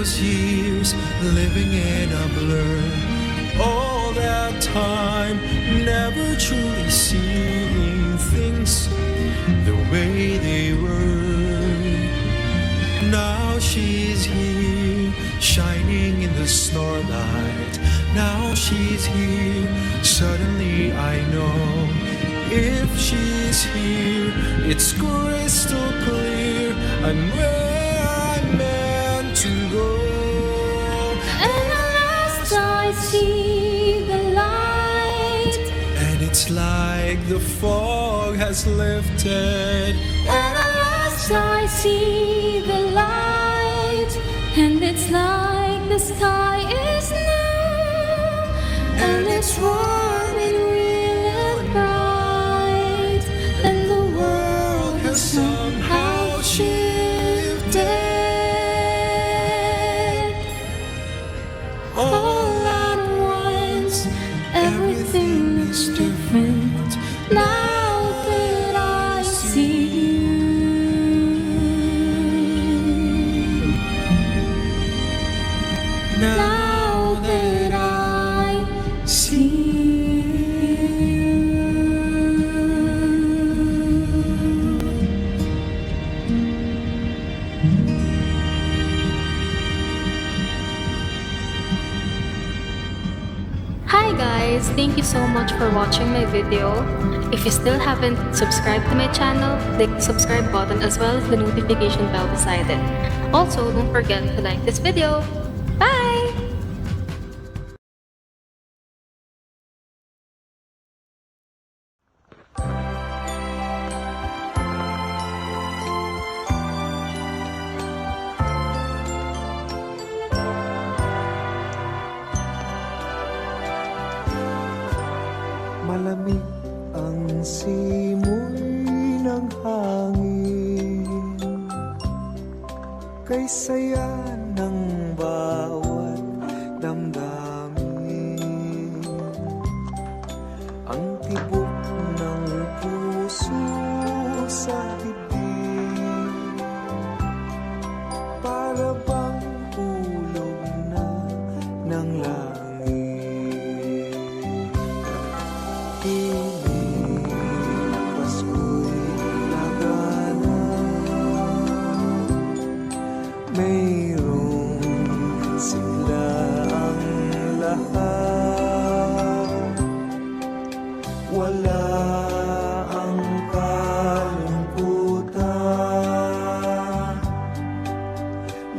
those years living in a blur, all that time never truly seeing things the way they were. Now she's here, shining in the starlight. Now she's here, suddenly I know. If she's here, it's crystal clear. I'm where I'm meant to go. And at last I see the light, And it's like the fog has lifted. and at last I see the light, and it's like the sky is new, and it's warm and real and bright, and the world has somehow shifted. All at once, everything is different now that I see you. Now that I see you. Hi guys, thank you so much for watching my video. If you still haven't subscribed to my channel, click the subscribe button as well as the notification bell beside it. Also, don't forget to like this video. Bye! Malamig ang simoy ng hangin, kay saya ng bawat damdamin. Ang tibok ng puso sa dibdib, para bang hulog na ng langit. Piling Pasko'y lagana, mayroong sigla ang lahat. Wala ang kalungkutan,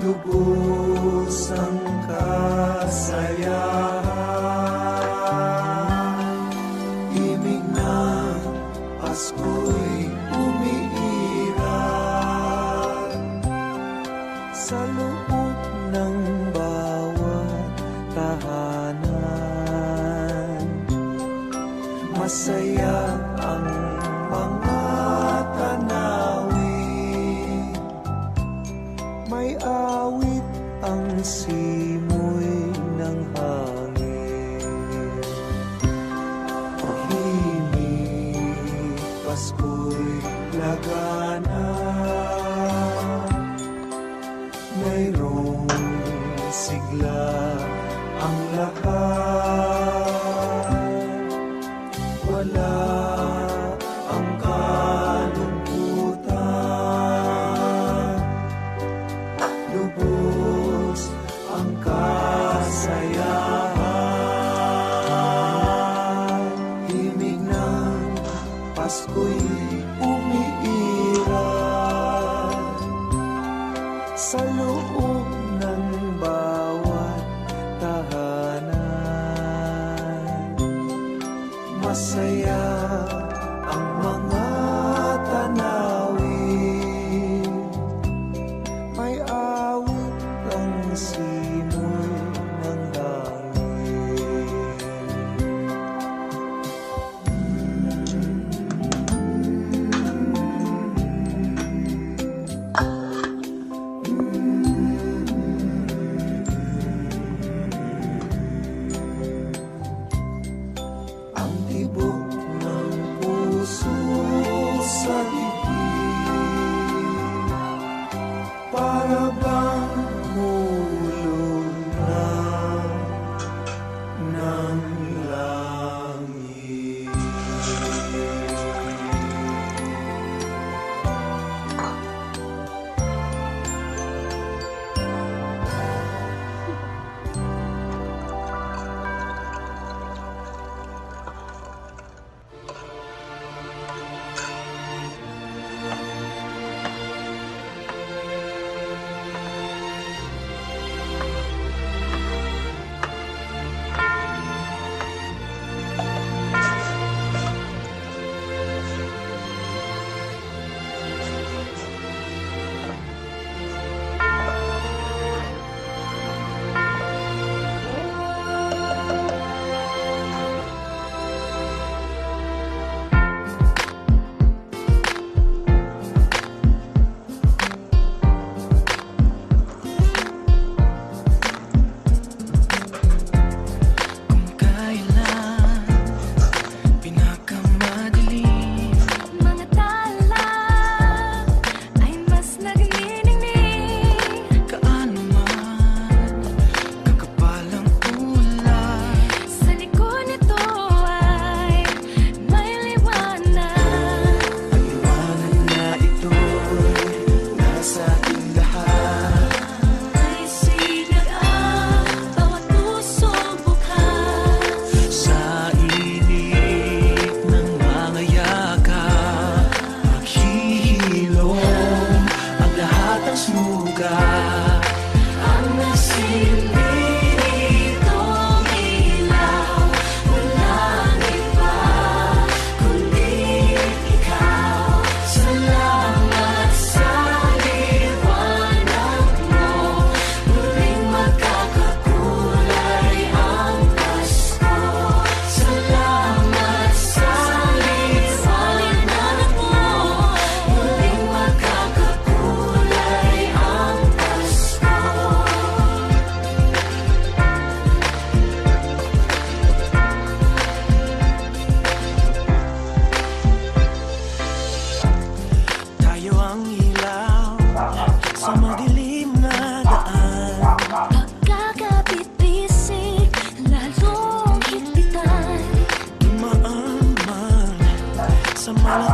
lubos ang kasayahan. Pasko'y umiiral sa loob ng bawat tahanan. Masaya ang mga tanawin, may awit ang simoy ng hangin. Pasko'y lagana, mayroong sigla ang lahat. Wala ang kalungkutan, lubos ang kasayahan. Himig ng Pasko'y umiiral sa loob ng bawat tahanan. Guatemala.